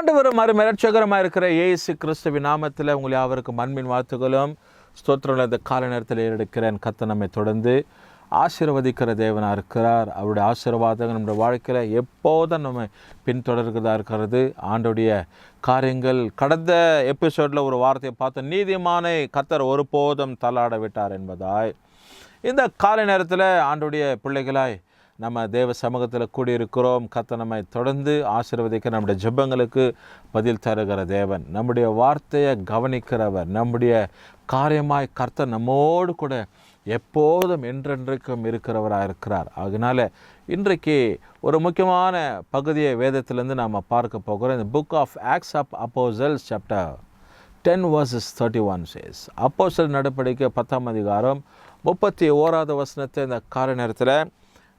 ஆண்டவரும் அருமையரட்சகரமாக இருக்கிற இயேசு கிறிஸ்துவின் நாமத்தில் உங்கள் யாவருக்கும் அன்பின் வாழ்த்துக்களும் ஸ்தோத்திரங்கள் இந்த கால நேரத்தில் ஏறெடுக்கிறேன். கர்த்தர் நம்மை தொடர்ந்து ஆசீர்வதிக்கிற தேவனாக இருக்கிறார். அவருடைய ஆசீர்வாதங்கள் நம்முடைய வாழ்க்கையில் எப்போதும் நம்ம பின்தொடர்கிறதா இருக்கிறது. ஆண்டுடைய காரியங்கள் கடந்த எபிசோடில் ஒரு வார்த்தையை பார்த்தோம், நீதிமானை கர்த்தர் ஒருபோதும் தள்ளாட விட்டார் என்பதாய். இந்த காலை நேரத்தில் ஆண்டுடைய பிள்ளைகளாய் நம்ம தேவ சமூகத்தில் கூடியிருக்கிறோம். கர்த்தர் நம்மை தொடர்ந்து ஆசீர்வதிக்க நம்முடைய ஜெபங்களுக்கு பதில் தருகிற தேவன், நம்முடைய வார்த்தையை கவனிக்கிறவர், நம்முடைய காரியமாய் கர்த்தர் நம்மோடு கூட எப்போதும் என்றென்றைக்கும் இருக்கிறவராக இருக்கிறார். அதனால் இன்றைக்கு ஒரு முக்கியமான பகுதியை வேதத்திலேருந்து நாம் பார்க்க போகிறோம். இந்த புக் ஆஃப் ஆக்ட்ஸ் ஆஃப் அப்போஸ்தலர்ஸ் சாப்டர் 10 verses 31 says, அப்போஸ்தலர் நடபடிக்கை 10ஆம் அதிகாரம் 31வது வசனத்தை இந்த கால நேரத்தில்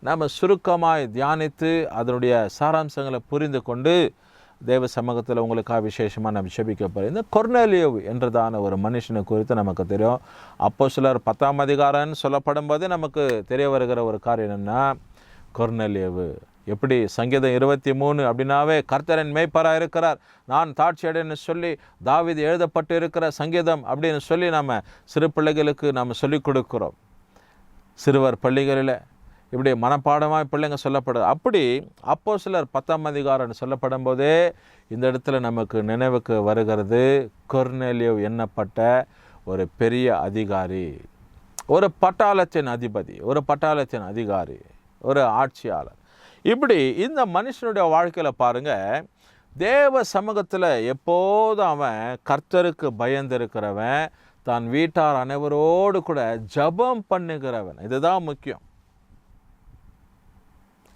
நாம் சுருக்கமாய் தியானித்து அதனுடைய சாராம்சங்களை புரிந்து கொண்டு தேவ சமூகத்தில் உங்களுக்காக விசேஷமாக நம்ம ஜெபிக்க போகிறோம். இந்த கொர்நேலியு என்றதான ஒரு மனுஷனை குறித்து நமக்கு தெரியும். அப்போஸ்தலர் 10ஆம் அதிகாரம்னு சொல்லப்படும் போது நமக்கு தெரிய வருகிற ஒரு காரியம் என்னென்னா, கொர்நேலியு எப்படி சங்கீதம் 23 அப்படின்னாவே கர்த்தரின் மேய்ப்பராக இருக்கிறார், நான் தாட்சியடைன்னு சொல்லி தாவீது எழுதப்பட்டு இருக்கிற சங்கீதம் அப்படின்னு சொல்லி நம்ம சிறு பிள்ளைகளுக்கு நம்ம சொல்லிக் கொடுக்குறோம். சிறுவர் பள்ளிகளில் இப்படி மனப்பாடமாக பிள்ளைங்க சொல்லப்படுது. அப்படி அப்போஸ்தலர் 10ஆம் அதிகாரம் சொல்லப்படும் போதே இந்த இடத்துல நமக்கு நினைவுக்கு வருகிறது கொர்நேலியு என்னப்பட்ட ஒரு பெரிய அதிகாரி, ஒரு பட்டாளத்தின் அதிபதி, ஒரு பட்டாளத்தின் அதிகாரி, ஒரு ஆட்சியாளர். இப்படி இந்த மனுஷனுடைய வாழ்க்கையில் பாருங்கள், தேவ சமூகத்தில் எப்போதும் அவன் கர்த்தருக்கு பயந்திருக்கிறவன், தான் வீட்டார் அனைவரோடு கூட ஜெபம் பண்ணுகிறவன். இதுதான் முக்கியம்.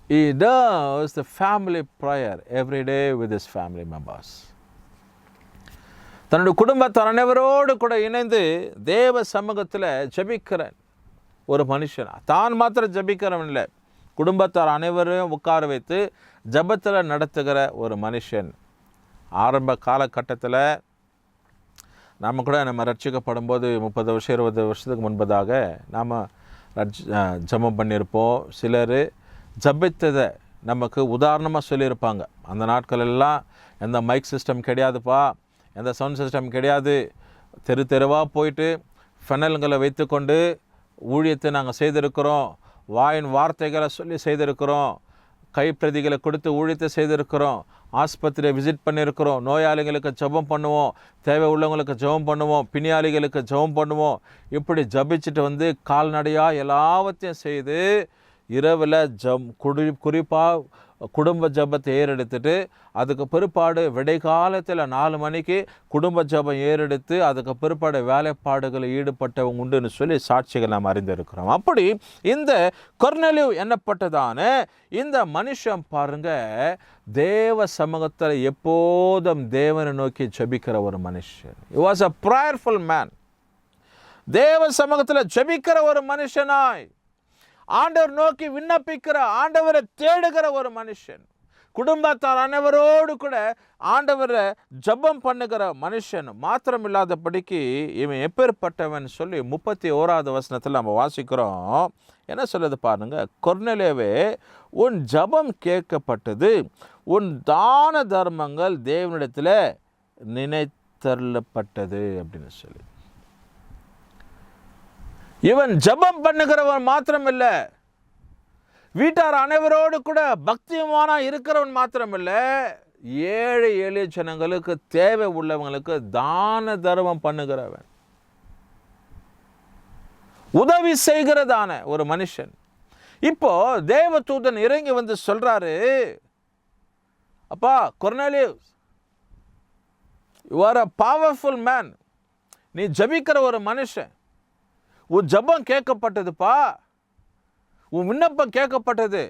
He does the family prayer every day with his family members. தன்னுடைய குடும்பத்தார் அனைவரோடு கூட இணைந்து தேவ சமூகத்தில் ஜெபிக்கிற ஒரு மனுஷன். தான் மாத்திரம் ஜெபிக்கிறவன் இல்லை, குடும்பத்தார் அனைவரையும் உட்கார வைத்து ஜெபத்தில் நடத்துகிற ஒரு மனுஷன். ஆரம்ப காலகட்டத்தில் நம்ம கூட நம்ம ரட்சிக்கப்படும் போது 30 வருஷம் 20 வருஷத்துக்கு முன்பதாக நாம் ஜெபம் பண்ணியிருப்போம். சிலர் ஜபித்ததை நமக்கு உதாரணமாக சொல்லியிருப்பாங்க. அந்த நாட்கள் எல்லாம் எந்த மைக் சிஸ்டம் கிடையாதுப்பா, எந்த சவுண்ட் சிஸ்டம் கிடையாது, தெரு தெருவாக போயிட்டு ஃபெனல்களை வைத்து கொண்டு ஊழியத்தை நாங்கள் செய்திருக்கிறோம், வாயின் வார்த்தைகளை சொல்லி செய்திருக்கிறோம், கைப்பிரதிகளை கொடுத்து ஊழியத்தை செய்திருக்கிறோம், ஆஸ்பத்திரியை விசிட் பண்ணியிருக்கிறோம், நோயாளிகளுக்கு ஜெபம் பண்ணுவோம், தேவை உள்ளவங்களுக்கு ஜெபம் பண்ணுவோம், பிணியாளிகளுக்கு ஜெபம் பண்ணுவோம். இப்படி ஜபிச்சுட்டு வந்து கால்நடையாக எல்லாவற்றையும் செய்து இரவில் குறிப்பாக குடும்ப ஜபத்தை ஏறெடுத்துட்டு அதுக்கு பிற்பாடு விடைக்காலத்தில் 4 மணிக்கு குடும்ப ஜபம் ஏறெடுத்து அதுக்கு பிற்பாடு வேலைப்பாடுகளில் ஈடுபட்டவங்க உண்டுன்னு சொல்லி சாட்சிகள் நாம் அறிந்திருக்கிறோம். அப்படி இந்த கொர்நேலியு என்னப்பட்டதான இந்த மனுஷன் பாருங்க, தேவ சமூகத்தில் எப்போதும் தேவனை நோக்கி ஜெபிக்கிற ஒரு மனுஷன். He was a prayerful man. தேவ சமூகத்தில் ஜெபிக்கிற ஒரு மனுஷனாய் ஆண்டவர் நோக்கி விண்ணப்பிக்கிற, ஆண்டவரை தேடுகிற ஒரு மனுஷன், குடும்பத்தார் அனைவரோடு கூட ஆண்டவரை ஜெபம் பண்ணுகிற மனுஷன். மாத்திரம் இல்லாதபடிக்கு இவன் எப்பேற்பட்டவன் சொல்லி 31வது வசனத்தில் நம்ம வாசிக்கிறோம். என்ன சொல்லுது பாருங்க, கொர்நேலியுவே உன் ஜெபம் கேட்கப்பட்டது, உன் தான தர்மங்கள் தேவனிடத்தில் நினைத்தருளப்பட்டது அப்படின்னு சொல்லி. இவன் ஜெபம் பண்ணுகிறவன் மாத்திரம் இல்லை, வீட்டார் அனைவரோடு கூட பக்தியமான இருக்கிறவன் மாத்திரம் இல்லை, ஏழை எளிய ஜனங்களுக்கு தேவை உள்ளவங்களுக்கு தான தர்மம் பண்ணுகிறவன், உதவி செய்கிறதான ஒரு மனுஷன். இப்போ தேவதூதன் இறங்கி வந்து சொல்றாரு, அப்பா கொர்நேலியு, you are a powerful man, நீ ஜெபிக்கிற ஒரு மனுஷன், உன் ஜெபம் கேட்கப்பட்டதுப்பா, உன் விண்ணப்பம் கேட்கப்பட்டது.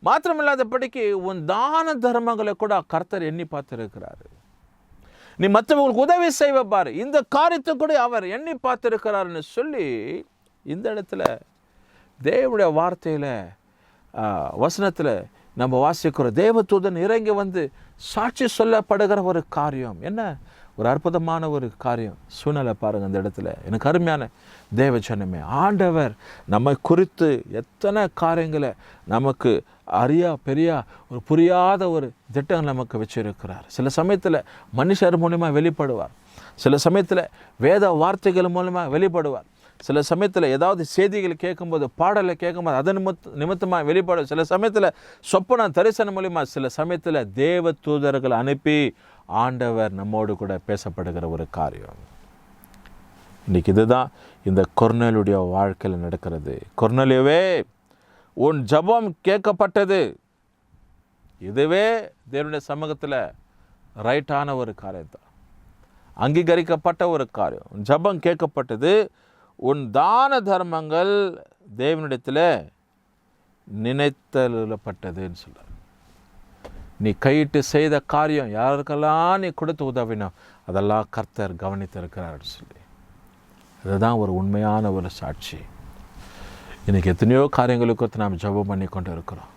மாத்திரமில்லாதபடிக்கு உன் தான தர்மங்களை கூட கர்த்தர் எண்ணி பார்த்திருக்கிறாரு. நீ மற்றவங்களுக்கு உதவி செய்வ பாரு, இந்த காரியத்தை கூட அவர் எண்ணி பார்த்திருக்கிறாருன்னு சொல்லி இந்த இடத்துல தேவனுடைய வார்த்தையில் வசனத்தில் நம்ம வாசிக்கிறோம். தேவதூதன் இறங்கி வந்து சாட்சி சொல்லப்படுகிற ஒரு காரியம் என்ன, ஒரு அற்புதமான ஒரு காரியம் சூழ்நிலை பாருங்கள் அந்த இடத்துல. எனக்கு அருமையான தேவ ஜனமே, ஆண்டவர் நம்மை குறித்து எத்தனை காரியங்களை நமக்கு பெரிய ஒரு புரியாத ஒரு திட்டம் நமக்கு வச்சிருக்கிறார். சில சமயத்தில் மனுஷர் மூலமாக வெளிப்படுவார், சில சமயத்தில் வேத வார்த்தைகள் மூலமாக வெளிப்படுவார், சில சமயத்தில் ஏதாவது செய்திகள் கேட்கும்போது பாடலை கேட்கும்போது அதன் நிமித்தமாக வெளிப்படும், சில சமயத்தில் சொப்பன தரிசனம் மூலியமாக, சில சமயத்தில் தேவ தூதர்கள் அனுப்பி ஆண்டவர் நம்மோடு கூட பேசப்படுகிற ஒரு காரியம். இன்றைக்கி இதுதான் இந்த கொர்நேலியுடைய வாழ்க்கையில் நடக்கிறது. கொர்நேலியுவே, உன் ஜெபம் கேட்கப்பட்டது. இதுவே தேவனுடைய சமூகத்தில் ரைட்டான ஒரு காரியம் தான், அங்கீகரிக்கப்பட்ட ஒரு காரியம். ஜெபம் கேட்கப்பட்டது, உன் தான தர்மங்கள் தேவனிடத்தில் நினைத்தப்பட்டதுன்னு சொல்கிறார். நீ கையிட்டு செய்த காரியம் யாருக்கெல்லாம் நீ கொடுத்து உதவினோம் அதெல்லாம் கர்த்தர் கவனித்திருக்கிறார் சொல்லி, அதுதான் ஒரு உண்மையான ஒரு சாட்சி. இன்றைக்கி எத்தனையோ காரியங்களுக்கு நாம் ஜெபம் பண்ணி கொண்டு இருக்கிறோம்.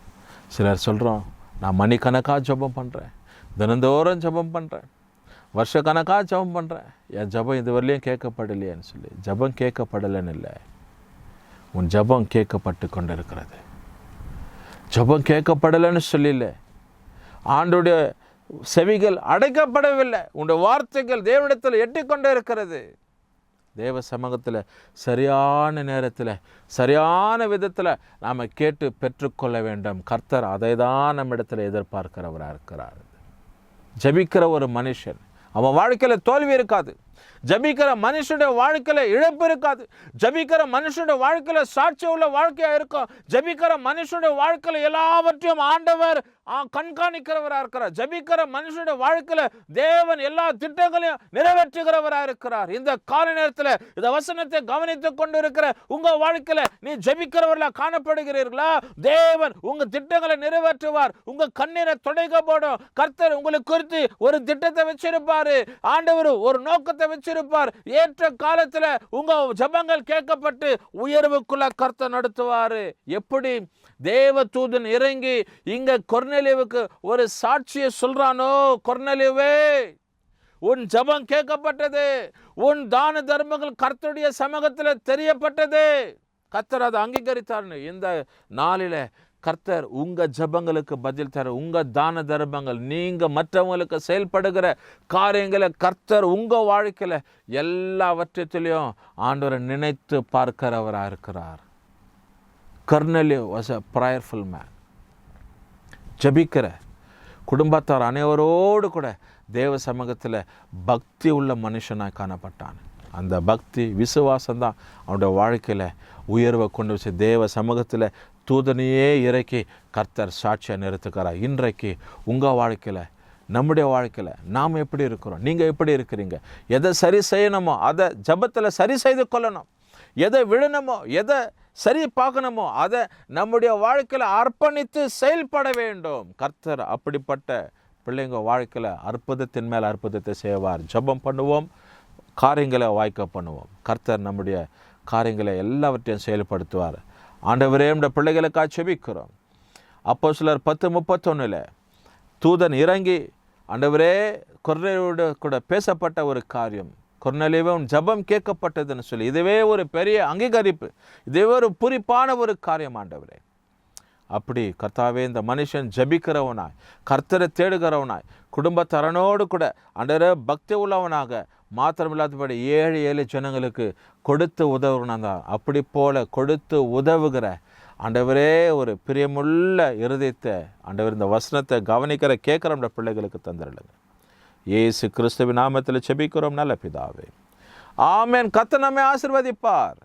சிலர் சொல்கிறோம், நான் மணிக்கணக்காக ஜெபம் பண்ணுறேன், தினந்தோறும் ஜெபம் பண்ணுறேன், வருஷக்கணக்காக ஜெபம் பண்ணுறேன், என் ஜெபம் இதுவரையிலையும் கேட்கப்படலையேன்னு சொல்லி. ஜெபம் கேட்கப்படலைன்னு இல்லை, உன் ஜெபம் கேட்கப்பட்டு கொண்டு இருக்கிறது. ஜெபம் கேட்கப்படலைன்னு சொல்லல, ஆண்டுடைய செவிகள் அடைக்கப்படவில்லை, உன்னுடைய வார்த்தைகள் தேவனிடத்தில் எட்டிக்கொண்டே இருக்கிறது. தேவ சமூகத்தில் சரியான நேரத்தில் சரியான விதத்தில் நாம் கேட்டு பெற்றுக்கொள்ள வேண்டும். கர்த்தர் அதை தான் நம்மிடத்தில் எதிர்பார்க்கிறவராக இருக்கிறார். ஜெபிக்கிற ஒரு மனுஷன் அவன் வாழ்க்கையில் தோல்வி இருக்காது, ஜெபிக்கிற மனுஷனுடைய வாழ்க்கையில் இழப்பு இருக்காது, ஜெபிக்கிற மனுஷனுடைய வாழ்க்கையில் சாட்சி உள்ள வாழ்க்கையாக இருக்கும், ஜெபிக்கிற மனுஷனுடைய வாழ்க்கையில் எல்லாவற்றையும் ஆண்டவர் கண்காணிக்கிறவராக இருக்கிறார், ஜெபிக்கிற மனுஷனுடைய வாழ்க்கையில் தேவன் எல்லா திட்டங்களையும் நிறைவேற்றுகிறவராக இருக்கிறார். இந்த கால நேரத்தில் இந்த வசனத்தை கவனித்துக் கொண்டு இருக்கிற உங்க வாழ்க்கையில் நீ ஜெபிக்கிறவர்களாக காணப்படுகிறீர்களா? தேவன் உங்க திட்டங்களை நிறைவேற்றுவார், உங்க கண்ணீரை துடைக்கப்படும். கர்த்தர் உங்களுக்கு குறித்து ஒரு திட்டத்தை வச்சிருப்பாரு, ஆண்டவர் ஒரு நோக்கத்தை வச்சிருப்பார். ஏற்ற காலத்துல உங்க ஜெபங்கள் கேட்கப்பட்டு உயர்வுக்குள்ள கர்த்தர் நடத்துவாரு. எப்படி தேவ தூதன் இறங்கி இங்க கொர்நேலியுவுக்கு ஒரு சாட்சியை சொல்றானோ, கொர்நேலியுவே, உன் ஜெபம் கேட்கப்பட்டது, உன் தான தர்மங்கள் கர்த்தருடைய சமூகத்தில் தெரியப்பட்டது. கர்த்தர் அதை அங்கீகரித்தார்னு. இந்த நாளில கர்த்தர் உங்க ஜெபங்களுக்கு பதில் தர, உங்க தான தர்மங்கள், நீங்க மற்றவங்களுக்கு செயல்படுகிற காரியங்களை கர்த்தர் உங்க வாழ்க்கையில எல்லாவற்றிலையும் ஆண்டவரை நினைத்து பார்க்கிறவராக இருக்கிறார். கொர்நேலியு வாஸ் a prayerful man. ஜெபிக்கிற குடும்பத்தார் அனைவரோடு கூட தேவ சமூகத்தில் பக்தி உள்ள மனுஷனாக காணப்பட்டான். அந்த பக்தி விசுவாசம்தான் அவனுடைய வாழ்க்கையில் உயர்வை கொண்டு வச்சு தேவ சமூகத்தில் தூதனையே இறக்கி கர்த்தர் சாட்சியாக நிறுத்துக்கிறார். இன்றைக்கு உங்கள் வாழ்க்கையில், நம்முடைய வாழ்க்கையில் நாம் எப்படி இருக்கிறோம், நீங்கள் எப்படி இருக்கிறீங்க? எதை சரி செய்யணுமோ அதை ஜெபத்தில் சரி செய்து கொள்ளணும், எதை விழணுமோ எதை சரி பார்க்கணுமோ அதை நம்முடைய வாழ்க்கையில் அர்ப்பணித்து செயல்பட வேண்டும். கர்த்தர் அப்படிப்பட்ட பிள்ளைங்க வாழ்க்கையில் அற்புதத்தின் மேல் அற்புதத்தை செய்வார். ஜெபம் பண்ணுவோம், காரியங்களை வாய்க்க பண்ணுவோம். கர்த்தர் நம்முடைய காரியங்களை எல்லாவற்றையும் செயல்படுத்துவார். ஆண்டவரே, நம்முடைய பிள்ளைகளுக்காக ஜெபிக்கிறோம். அப்போஸ்தலர் 10:31 தூதன் இறங்கி ஆண்டவரே கொர்நேலியோடு கூட பேசப்பட்ட ஒரு காரியம், கொர்நேலியுவே உன் ஜெபம் கேட்கப்பட்டதுன்னு சொல்லி, இதுவே ஒரு பெரிய அங்கீகரிப்பு, இதுவே ஒரு குறிப்பான ஒரு காரியம் ஆண்டவரே. அப்படி கர்த்தாவே, இந்த மனுஷன் ஜெபிக்கிறவனாய், கர்த்தரை தேடுகிறவனாய், குடும்பத்தரனோடு கூட ஆண்டவரே பக்தி உள்ளவனாக மாத்திரமில்லாதபடி ஏழை ஜனங்களுக்கு கொடுத்து உதவுனாங்க. அப்படி போல கொடுத்து உதவுகிற ஆண்டவரே ஒரு பிரியமுள்ள இருதயத்தை ஆண்டவர் இந்த வசனத்தை கவனிக்கிற கேட்குற நம்ம பிள்ளைகளுக்கு தந்துடலுங்க. இயேசு கிறிஸ்துவின் நாமத்தில் ஜெபிக்கிறோம் நல்ல பிதாவே, ஆமென். கர்த்தர் நம்மை ஆசீர்வதிப்பார்.